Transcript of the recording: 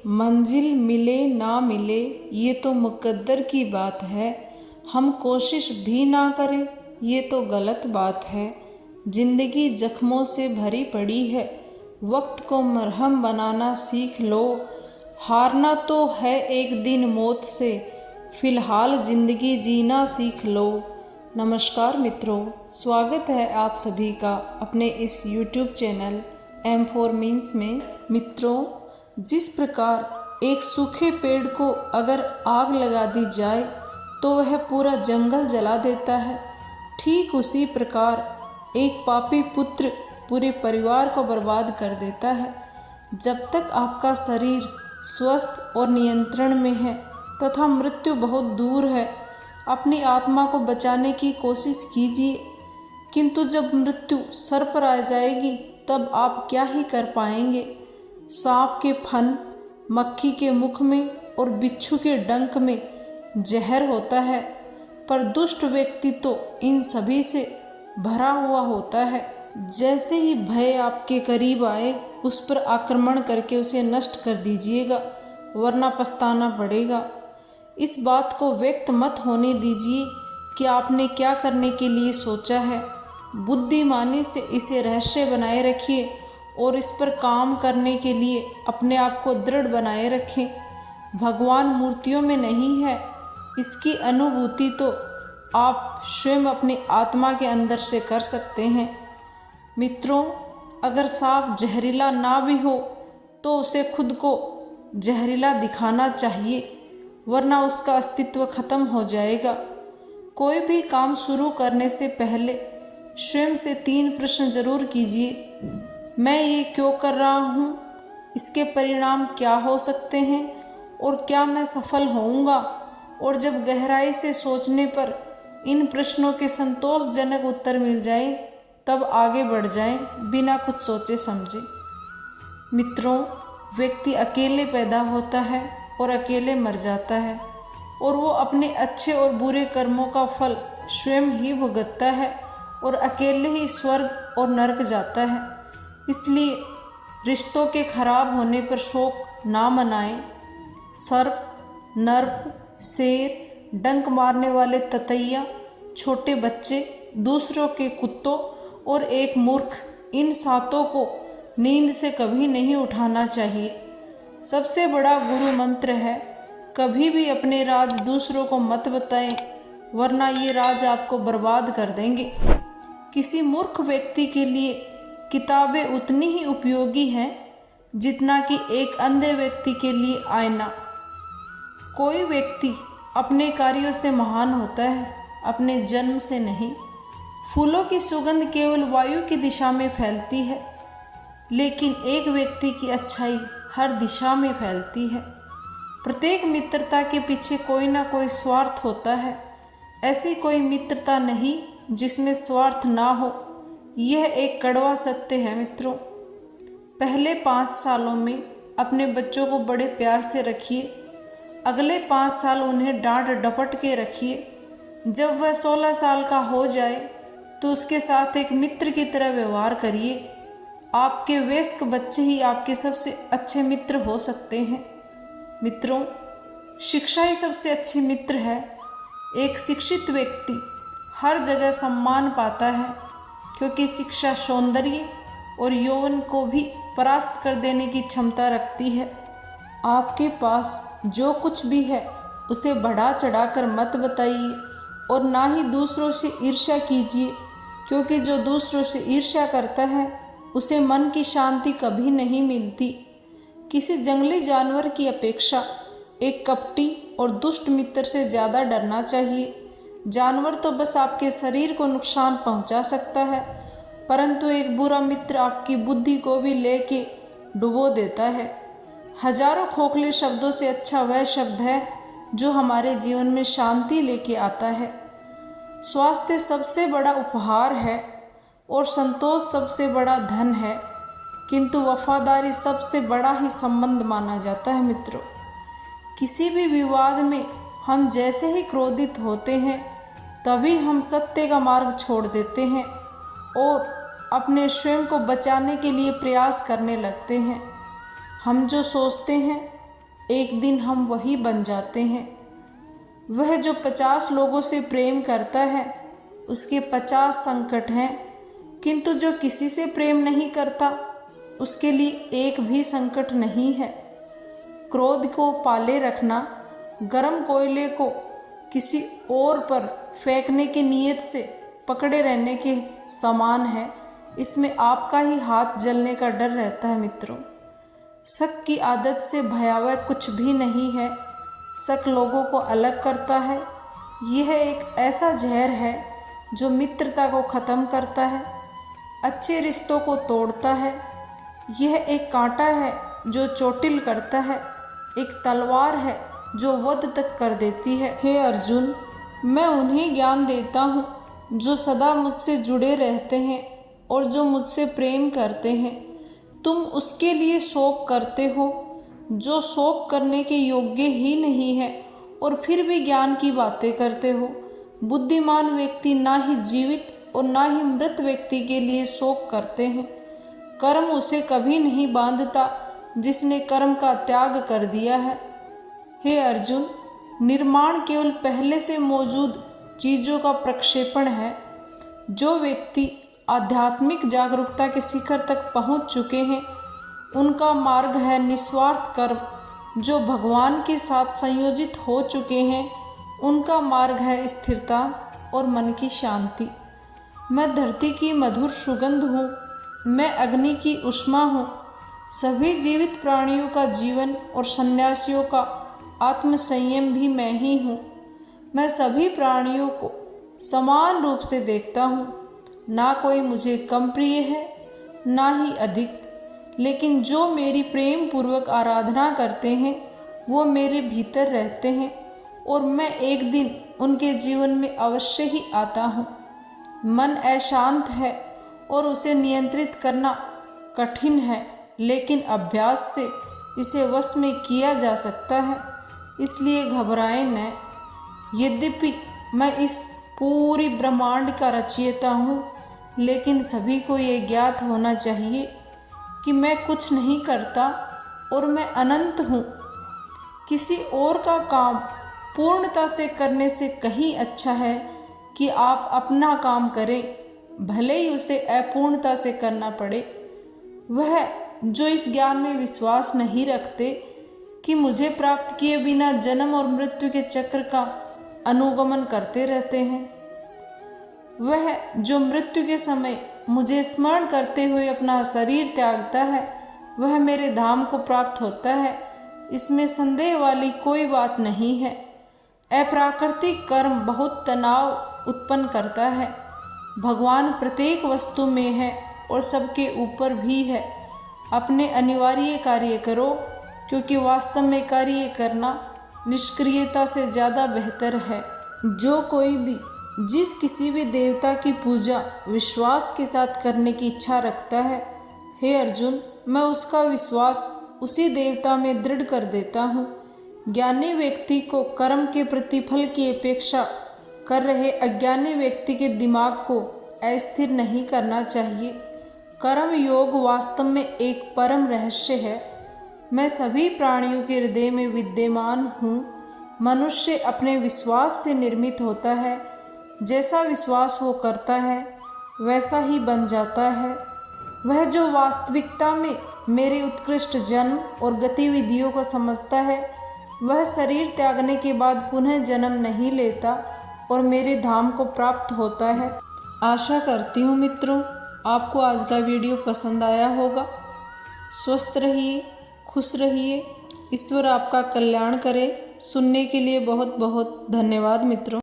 मंजिल मिले ना मिले ये तो मुकद्दर की बात है। हम कोशिश भी ना करें ये तो गलत बात है। जिंदगी जख्मों से भरी पड़ी है, वक्त को मरहम बनाना सीख लो। हारना तो है एक दिन मौत से, फिलहाल जिंदगी जीना सीख लो। नमस्कार मित्रों, स्वागत है आप सभी का अपने इस YouTube चैनल M4 मीन्स में। मित्रों, जिस प्रकार एक सूखे पेड़ को अगर आग लगा दी जाए तो वह पूरा जंगल जला देता है, ठीक उसी प्रकार एक पापी पुत्र पूरे परिवार को बर्बाद कर देता है। जब तक आपका शरीर स्वस्थ और नियंत्रण में है तथा मृत्यु बहुत दूर है, अपनी आत्मा को बचाने की कोशिश कीजिए। किंतु जब मृत्यु सर पर आ जाएगी तब आप क्या ही कर पाएंगे। सांप के फन, मक्खी के मुख में और बिच्छू के डंक में जहर होता है, पर दुष्ट व्यक्ति तो इन सभी से भरा हुआ होता है। जैसे ही भय आपके करीब आए उस पर आक्रमण करके उसे नष्ट कर दीजिएगा, वरना पछताना पड़ेगा। इस बात को व्यक्त मत होने दीजिए कि आपने क्या करने के लिए सोचा है। बुद्धिमानी से इसे रहस्य बनाए रखिए और इस पर काम करने के लिए अपने आप को दृढ़ बनाए रखें। भगवान मूर्तियों में नहीं है, इसकी अनुभूति तो आप स्वयं अपनी आत्मा के अंदर से कर सकते हैं। मित्रों, अगर सांप जहरीला ना भी हो तो उसे खुद को जहरीला दिखाना चाहिए, वरना उसका अस्तित्व खत्म हो जाएगा। कोई भी काम शुरू करने से पहले स्वयं से 3 प्रश्न जरूर कीजिए। मैं ये क्यों कर रहा हूँ, इसके परिणाम क्या हो सकते हैं और क्या मैं सफल होऊंगा। और जब गहराई से सोचने पर इन प्रश्नों के संतोषजनक उत्तर मिल जाए तब आगे बढ़ जाएं बिना कुछ सोचे समझे। मित्रों, व्यक्ति अकेले पैदा होता है और अकेले मर जाता है, और वो अपने अच्छे और बुरे कर्मों का फल स्वयं ही भुगतता है और अकेले ही स्वर्ग और नरक जाता है। इसलिए रिश्तों के खराब होने पर शोक ना मनाएं। सर्प, नर्प, शेर, डंक मारने वाले ततैया, छोटे बच्चे, दूसरों के कुत्तों और एक मूर्ख, इन 7 को नींद से कभी नहीं उठाना चाहिए। सबसे बड़ा गुरु मंत्र है, कभी भी अपने राज दूसरों को मत बताएं, वरना ये राज आपको बर्बाद कर देंगे। किसी मूर्ख व्यक्ति के लिए किताबें उतनी ही उपयोगी हैं जितना कि एक अंधे व्यक्ति के लिए आईना। कोई व्यक्ति अपने कार्यों से महान होता है, अपने जन्म से नहीं। फूलों की सुगंध केवल वायु की दिशा में फैलती है, लेकिन एक व्यक्ति की अच्छाई हर दिशा में फैलती है। प्रत्येक मित्रता के पीछे कोई ना कोई स्वार्थ होता है। ऐसी कोई मित्रता नहीं जिसमें स्वार्थ ना हो, यह एक कड़वा सत्य है। मित्रों, पहले 5 सालों में अपने बच्चों को बड़े प्यार से रखिए, अगले 5 साल उन्हें डांट डपट के रखिए। जब वह 16 साल का हो जाए तो उसके साथ एक मित्र की तरह व्यवहार करिए। आपके वयस्क बच्चे ही आपके सबसे अच्छे मित्र हो सकते हैं। मित्रों, शिक्षा ही सबसे अच्छी मित्र है। एक शिक्षित व्यक्ति हर जगह सम्मान पाता है, क्योंकि शिक्षा सौंदर्य और यौवन को भी परास्त कर देने की क्षमता रखती है। आपके पास जो कुछ भी है उसे बढ़ा चढ़ाकर मत बताइए और ना ही दूसरों से ईर्ष्या कीजिए, क्योंकि जो दूसरों से ईर्ष्या करता है उसे मन की शांति कभी नहीं मिलती। किसी जंगली जानवर की अपेक्षा एक कपटी और दुष्ट मित्र से ज़्यादा डरना चाहिए। जानवर तो बस आपके शरीर को नुकसान पहुंचा सकता है, परंतु एक बुरा मित्र आपकी बुद्धि को भी लेके डुबो देता है। हजारों खोखले शब्दों से अच्छा वह शब्द है जो हमारे जीवन में शांति लेके आता है। स्वास्थ्य सबसे बड़ा उपहार है और संतोष सबसे बड़ा धन है, किंतु वफादारी सबसे बड़ा ही संबंध माना जाता है। मित्रों, किसी भी विवाद में हम जैसे ही क्रोधित होते हैं तभी हम सत्य का मार्ग छोड़ देते हैं और अपने स्वयं को बचाने के लिए प्रयास करने लगते हैं। हम जो सोचते हैं एक दिन हम वही बन जाते हैं। वह जो 50 लोगों से प्रेम करता है उसके 50 संकट हैं, किंतु जो किसी से प्रेम नहीं करता उसके लिए एक भी संकट नहीं है। क्रोध को पाले रखना गर्म कोयले को किसी और पर फेंकने की नीयत से पकड़े रहने के समान है। इसमें आपका ही हाथ जलने का डर रहता है मित्रों। शक की आदत से भयावह कुछ भी नहीं है। शक लोगों को अलग करता है। यह एक ऐसा जहर है जो मित्रता को ख़त्म करता है, अच्छे रिश्तों को तोड़ता है। यह एक कांटा है जो चोटिल करता है, एक तलवार है जो वध तक कर देती है। हे अर्जुन, मैं उन्हें ज्ञान देता हूँ जो सदा मुझसे जुड़े रहते हैं और जो मुझसे प्रेम करते हैं। तुम उसके लिए शोक करते हो जो शोक करने के योग्य ही नहीं है और फिर भी ज्ञान की बातें करते हो। बुद्धिमान व्यक्ति ना ही जीवित और ना ही मृत व्यक्ति के लिए शोक करते हैं। कर्म उसे कभी नहीं बांधता जिसने कर्म का त्याग कर दिया है। हे अर्जुन, निर्माण केवल पहले से मौजूद चीज़ों का प्रक्षेपण है। जो व्यक्ति आध्यात्मिक जागरूकता के शिखर तक पहुंच चुके हैं उनका मार्ग है निस्वार्थ कर्म। जो भगवान के साथ संयोजित हो चुके हैं उनका मार्ग है स्थिरता और मन की शांति। मैं धरती की मधुर सुगंध हूँ, मैं अग्नि की ऊष्मा हूँ। सभी जीवित प्राणियों का जीवन और सन्यासियों का आत्म संयम भी मैं ही हूँ। मैं सभी प्राणियों को समान रूप से देखता हूँ। ना कोई मुझे कम प्रिय है ना ही अधिक, लेकिन जो मेरी प्रेम पूर्वक आराधना करते हैं वो मेरे भीतर रहते हैं और मैं एक दिन उनके जीवन में अवश्य ही आता हूँ। मन अशांत है और उसे नियंत्रित करना कठिन है, लेकिन अभ्यास से इसे वश में किया जा सकता है, इसलिए घबराएं न। यद्यपि मैं इस पूरी ब्रह्मांड का रचयिता हूँ, लेकिन सभी को ये ज्ञात होना चाहिए कि मैं कुछ नहीं करता और मैं अनंत हूँ। किसी और का काम पूर्णता से करने से कहीं अच्छा है कि आप अपना काम करें, भले ही उसे अपूर्णता से करना पड़े। वह जो इस ज्ञान में विश्वास नहीं रखते कि मुझे प्राप्त किए बिना जन्म और मृत्यु के चक्र का अनुगमन करते रहते हैं, वह जो मृत्यु के समय मुझे स्मरण करते हुए अपना शरीर त्यागता है वह मेरे धाम को प्राप्त होता है। इसमें संदेह वाली कोई बात नहीं है। अप्राकृतिक कर्म बहुत तनाव उत्पन्न करता है। भगवान प्रत्येक वस्तु में है और सबके ऊपर भी है। अपने अनिवार्य कार्य करो, क्योंकि वास्तव में कार्य करना निष्क्रियता से ज़्यादा बेहतर है। जो कोई भी जिस किसी भी देवता की पूजा विश्वास के साथ करने की इच्छा रखता है, हे अर्जुन, मैं उसका विश्वास उसी देवता में दृढ़ कर देता हूँ। ज्ञानी व्यक्ति को कर्म के प्रतिफल की अपेक्षा कर रहे अज्ञानी व्यक्ति के दिमाग को अस्थिर नहीं करना चाहिए। कर्म योग वास्तव में एक परम रहस्य है। मैं सभी प्राणियों के हृदय में विद्यमान हूँ। मनुष्य अपने विश्वास से निर्मित होता है। जैसा विश्वास वो करता है वैसा ही बन जाता है। वह जो वास्तविकता में मेरे उत्कृष्ट जन्म और गतिविधियों को समझता है वह शरीर त्यागने के बाद पुनः जन्म नहीं लेता और मेरे धाम को प्राप्त होता है। आशा करती हूँ मित्रों आपको आज का वीडियो पसंद आया होगा। स्वस्थ रहिए, खुश रहिए, ईश्वर आपका कल्याण करे। सुनने के लिए बहुत बहुत धन्यवाद मित्रों।